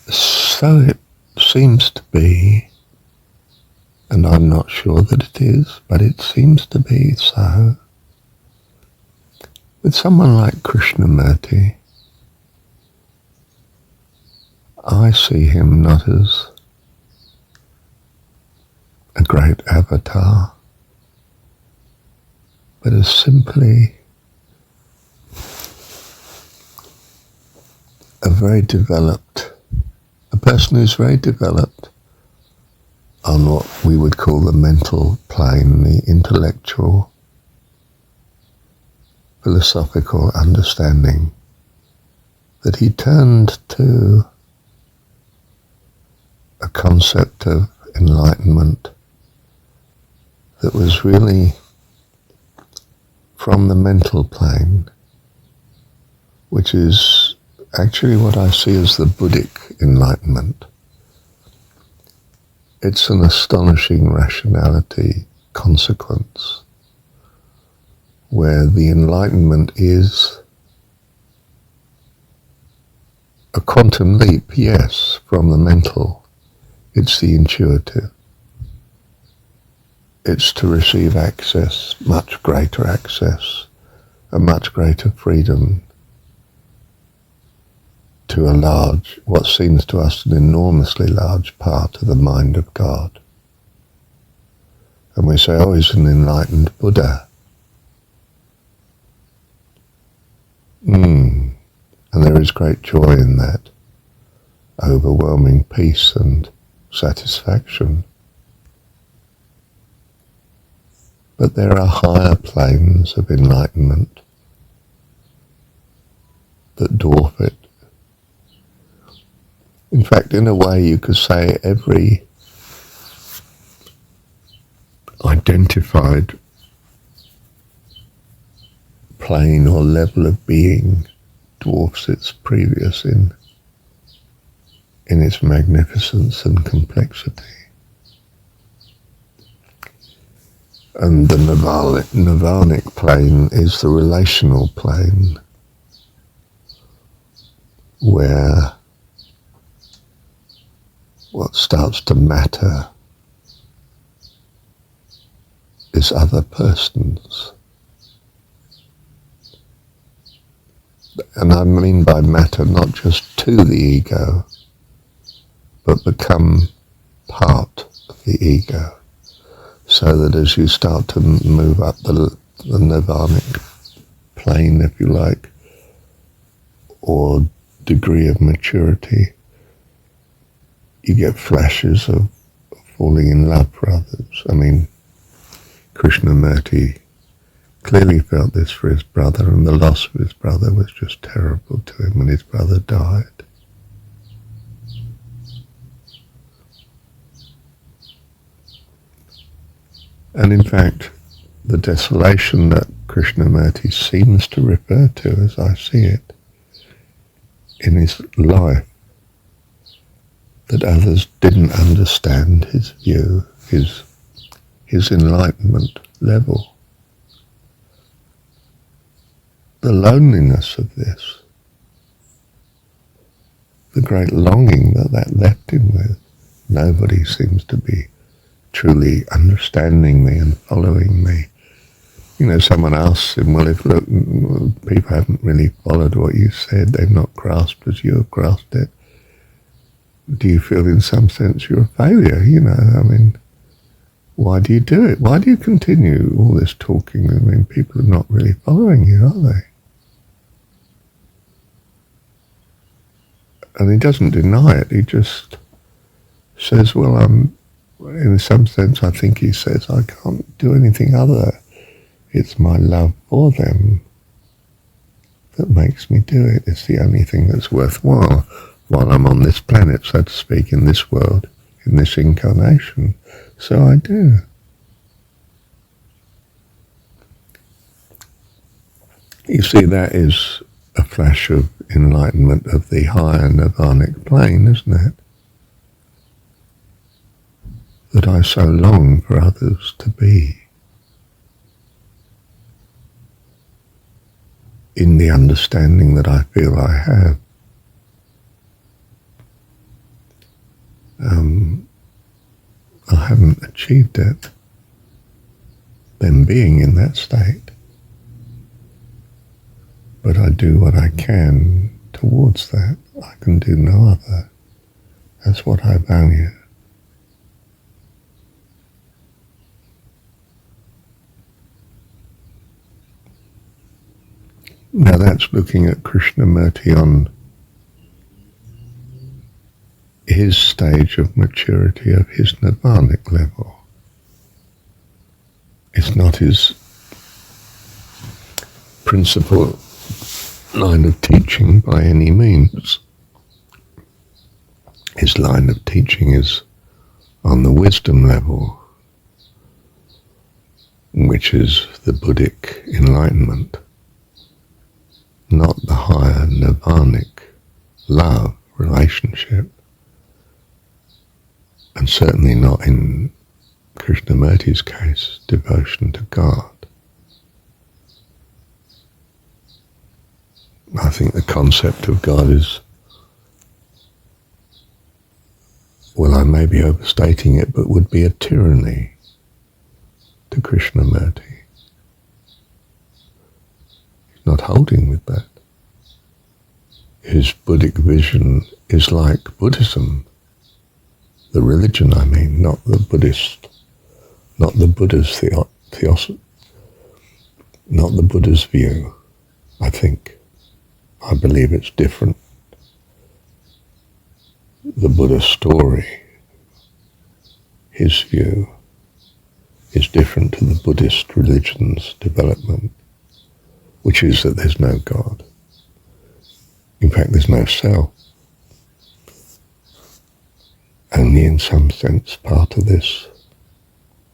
So it seems to be, and I'm not sure that it is, but it seems to be so, with someone like Krishnamurti. I see him not as a great avatar, but as simply a person who's very developed on what we would call the mental plane, the intellectual, philosophical understanding, that he turned to a concept of enlightenment that was really from the mental plane, which is actually what I see as the Buddhic enlightenment. It's an astonishing rationality consequence, where the enlightenment is a quantum leap, yes, from the mental. It's the intuitive. It's to receive access, much greater access, a much greater freedom to a large, what seems to us an enormously large part of the mind of God. And we say, oh, he's an enlightened Buddha. And there is great joy in that, overwhelming peace and satisfaction. But there are higher planes of enlightenment that dwarf it. In fact, in a way, you could say every identified plane or level of being dwarfs its previous in its magnificence and complexity. And the nirvanic plane is the relational plane, where what starts to matter is other persons. And I mean by matter not just to the ego, but become part of the ego. So that as you start to move up the nirvanic plane, if you like, or degree of maturity, you get flashes of falling in love for others. I mean, Krishnamurti clearly felt this for his brother, and the loss of his brother was just terrible to him when his brother died. And in fact, the desolation that Krishnamurti seems to refer to, as I see it, in his life, that others didn't understand his view, his enlightenment level. The loneliness of this, the great longing that left him with. Nobody seems to be truly understanding me and following me. You know, someone asks him, well, if look, people haven't really followed what you said, they've not grasped as you have grasped it, do you feel in some sense you're a failure? You know, I mean, why do you do it? Why do you continue all this talking? I mean, people are not really following you, are they? And he doesn't deny it, he just says, well, in some sense, I think he says, I can't do anything other. It's my love for them that makes me do it. It's the only thing that's worthwhile while I'm on this planet, so to speak, in this world, in this incarnation. So I do. You see, that is a flash of enlightenment of the higher nirvanic plane, isn't it? That I so long for others to be in the understanding that I feel I have. I haven't achieved it, them being in that state. But I do what I can towards that. I can do no other. That's what I value. Now that's looking at Krishnamurti on his stage of maturity of his nirvanic level. It's not his principal line of teaching by any means. His line of teaching is on the wisdom level, which is the Buddhic enlightenment, not the higher nirvanic love relationship, and certainly not in Krishnamurti's case, devotion to God. I think the concept of God is, well, I may be overstating it, but would be a tyranny to Krishnamurti. He's not holding with that. His Buddhic vision is like Buddhism, the religion I mean, not the Buddhist, not the Buddha's not the Buddha's view, I think. I believe it's different. The Buddha's story, his view, is different to the Buddhist religion's development, which is that there's no God. In fact, there's no self. Only in some sense part of this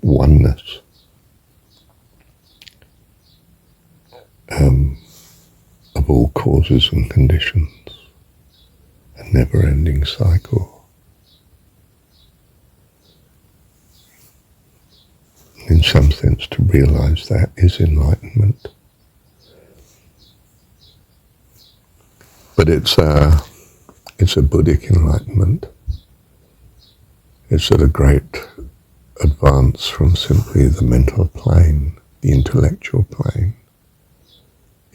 oneness. Of all causes and conditions, a never-ending cycle. In some sense, to realize that is enlightenment. But it's a Buddhic enlightenment. It's at a great advance from simply the mental plane, the intellectual plane.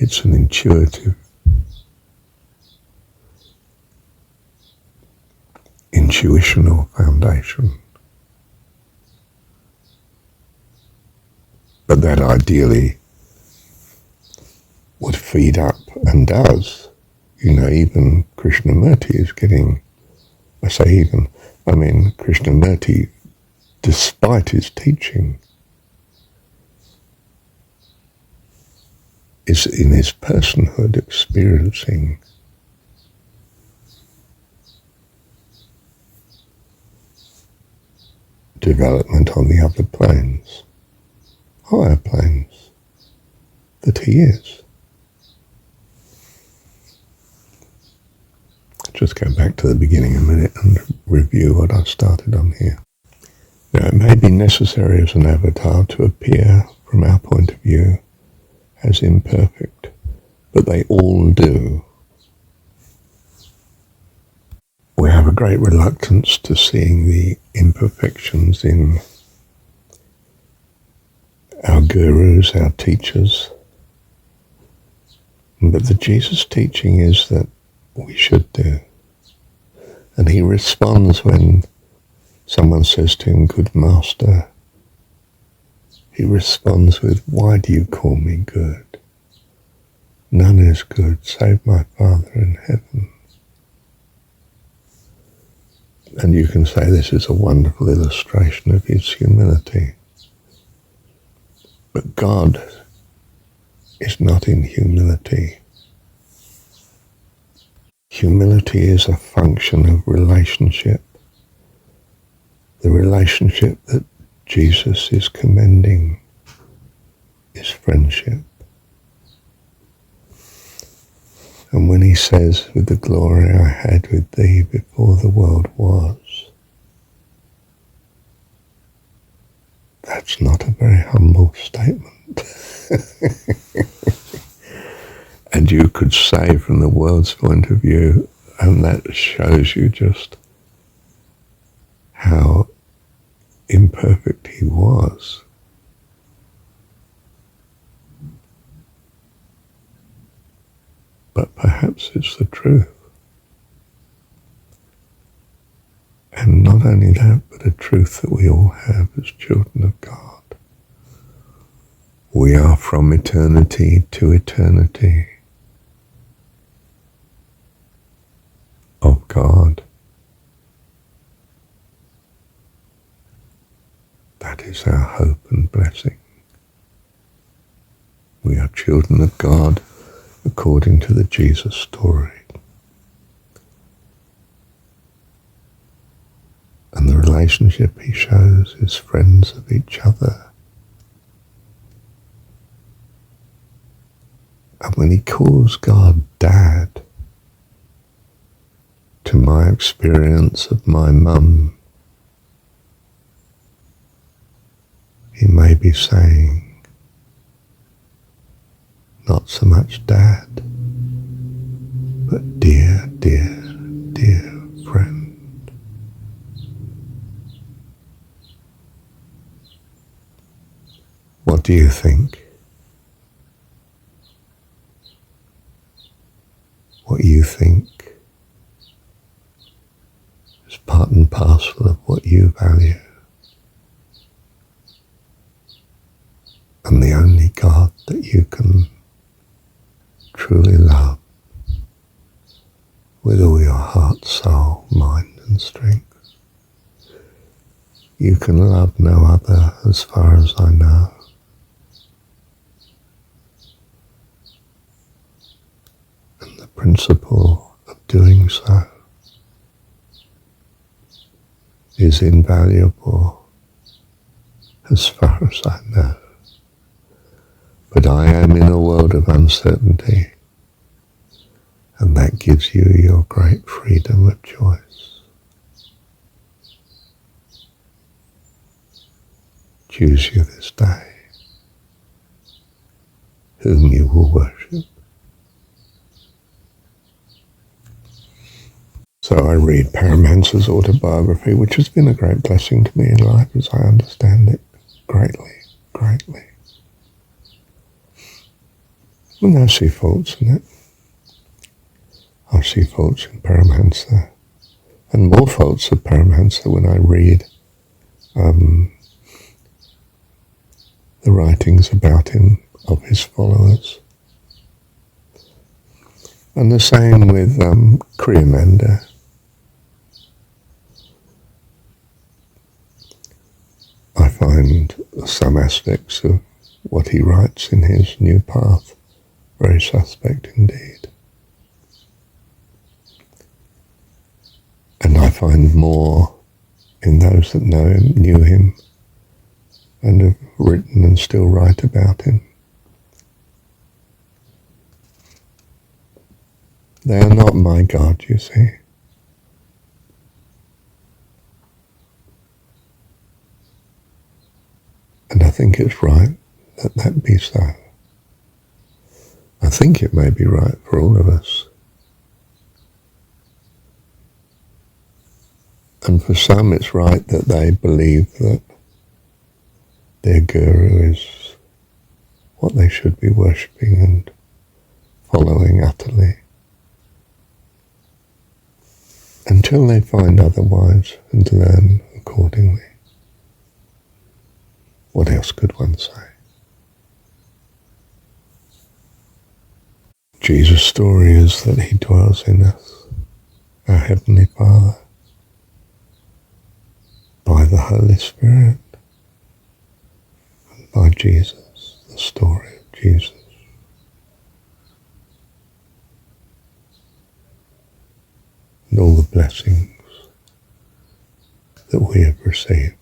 It's an intuitive, intuitional foundation. But that ideally would feed up, and does. You know, even Krishnamurti is getting, I say even, I mean Krishnamurti, despite his teaching, is in his personhood experiencing development on the other planes, higher planes, that he is. Just go back to the beginning a minute and review what I started on here. Now, it may be necessary as an avatar to appear, from our point of view, as imperfect, but they all do. We have a great reluctance to seeing the imperfections in our gurus, our teachers. But the Jesus teaching is that we should do. And he responds when someone says to him, "Good master," he responds with, "Why do you call me good? None is good save my Father in heaven." And you can say this is a wonderful illustration of his humility. But God is not in humility. Humility is a function of relationship. The relationship that Jesus is commending is friendship. And when he says, "With the glory I had with thee before the world was," that's not a very humble statement. And you could say from the world's point of view, and that shows you just how imperfect he was. But perhaps it's the truth. And not only that, but a truth that we all have as children of God. We are from eternity to eternity of God. That is our hope and blessing. We are children of God according to the Jesus story. And the relationship he shows is friends of each other. And when he calls God Dad, to my experience of my mum, he may be saying, not so much Dad, but dear, dear, dear friend. What do you think? What you think is part and parcel of what you value. And the only God that you can truly love with all your heart, soul, mind and strength. You can love no other as far as I know. And the principle of doing so is invaluable as far as I know. But I am in a world of uncertainty, and that gives you your great freedom of choice. Choose you this day whom you will worship. So I read Paramahansa's autobiography, which has been a great blessing to me in life as I understand it greatly, greatly. And I see faults in it. I see faults in Paramahansa, and more faults of Paramahansa when I read the writings about him of his followers. And the same with Kriyananda. I find some aspects of what he writes in his New Path very suspect indeed. And I find more in those that knew him and have written and still write about him. They are not my God, you see. And I think it's right that that be so. I think it may be right for all of us. And for some it's right that they believe that their guru is what they should be worshipping and following utterly, until they find otherwise and learn accordingly. What else could one say? Jesus' story is that he dwells in us, our Heavenly Father, by the Holy Spirit, and by Jesus, the story of Jesus. And all the blessings that we have received.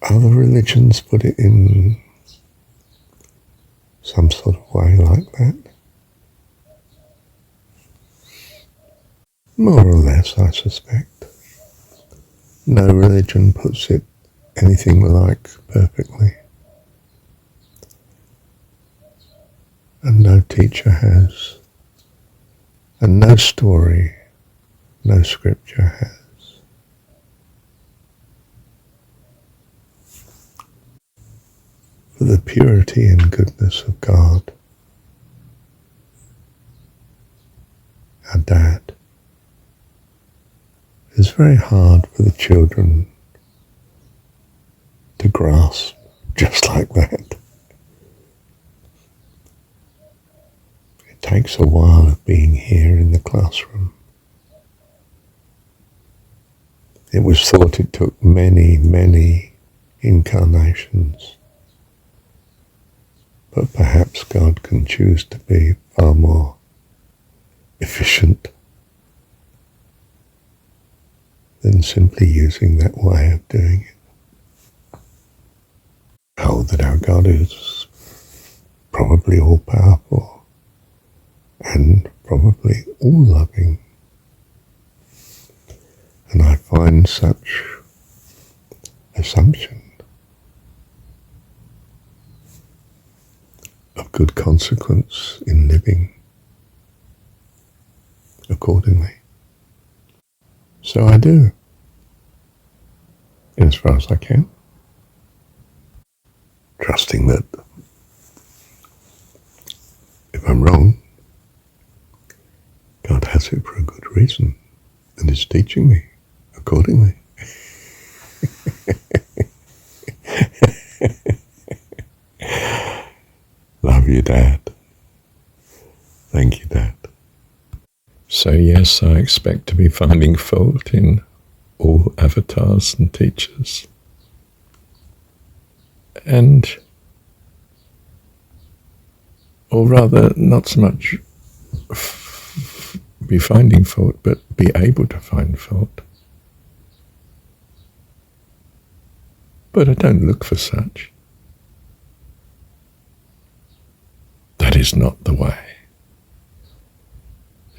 Other religions put it in some sort of way like that. More or less, I suspect. No religion puts it anything like perfectly. And no teacher has. And no story no scripture has. For the purity and goodness of God, our Dad, is very hard for the children to grasp just like that. It takes a while of being here in the classroom. It was thought it took many, many incarnations, but perhaps God can choose to be far more efficient than simply using that way of doing it. Hold that our God is probably all-powerful and probably all-loving. And I find such assumption of good consequence in living accordingly. So I do, as far as I can, trusting that if I'm wrong, God has it for a good reason and is teaching me accordingly. Love you, Dad. Thank you, Dad. So yes, I expect to be finding fault in all avatars and teachers. Or rather, not so much be finding fault, but be able to find fault. But I don't look for such. That is not the way.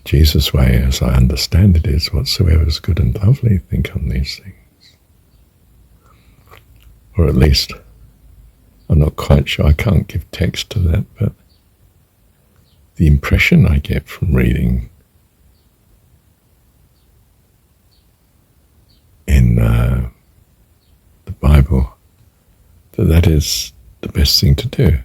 Jesus' way, as I understand it, is whatsoever is good and lovely, think on these things. Or at least, I'm not quite sure, I can't give text to that, but the impression I get from reading in the Bible, that is the best thing to do.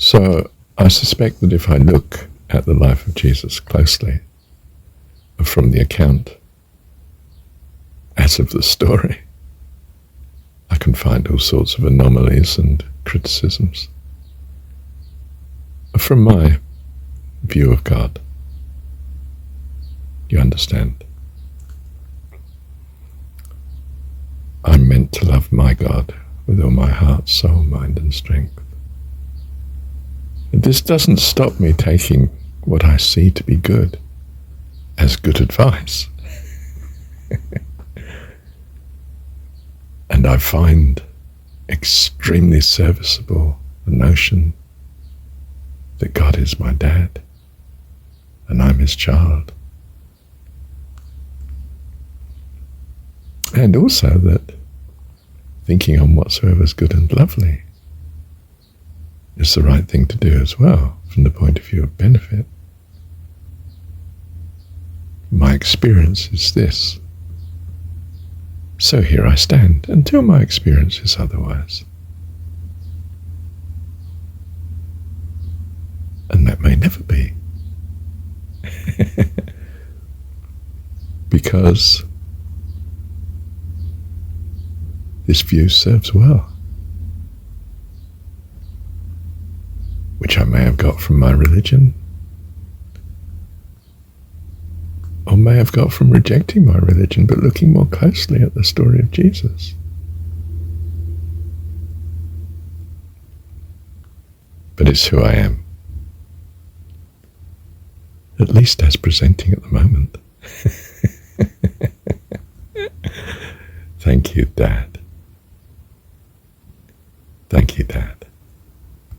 So I suspect that if I look at the life of Jesus closely, from the account as of the story, I can find all sorts of anomalies and criticisms from my view of God. You understand? I'm meant to love my God with all my heart, soul, mind, and strength. This doesn't stop me taking what I see to be good as good advice. And I find extremely serviceable the notion that God is my dad and I'm his child. And also that thinking on whatsoever is good and lovely is the right thing to do as well, from the point of view of benefit. My experience is this. So here I stand, until my experience is otherwise. And that may never be. Because this view serves well, which I may have got from my religion, or may have got from rejecting my religion, but looking more closely at the story of Jesus. But it's who I am, at least as presenting at the moment. Thank you, Dad. Thank you, Dad.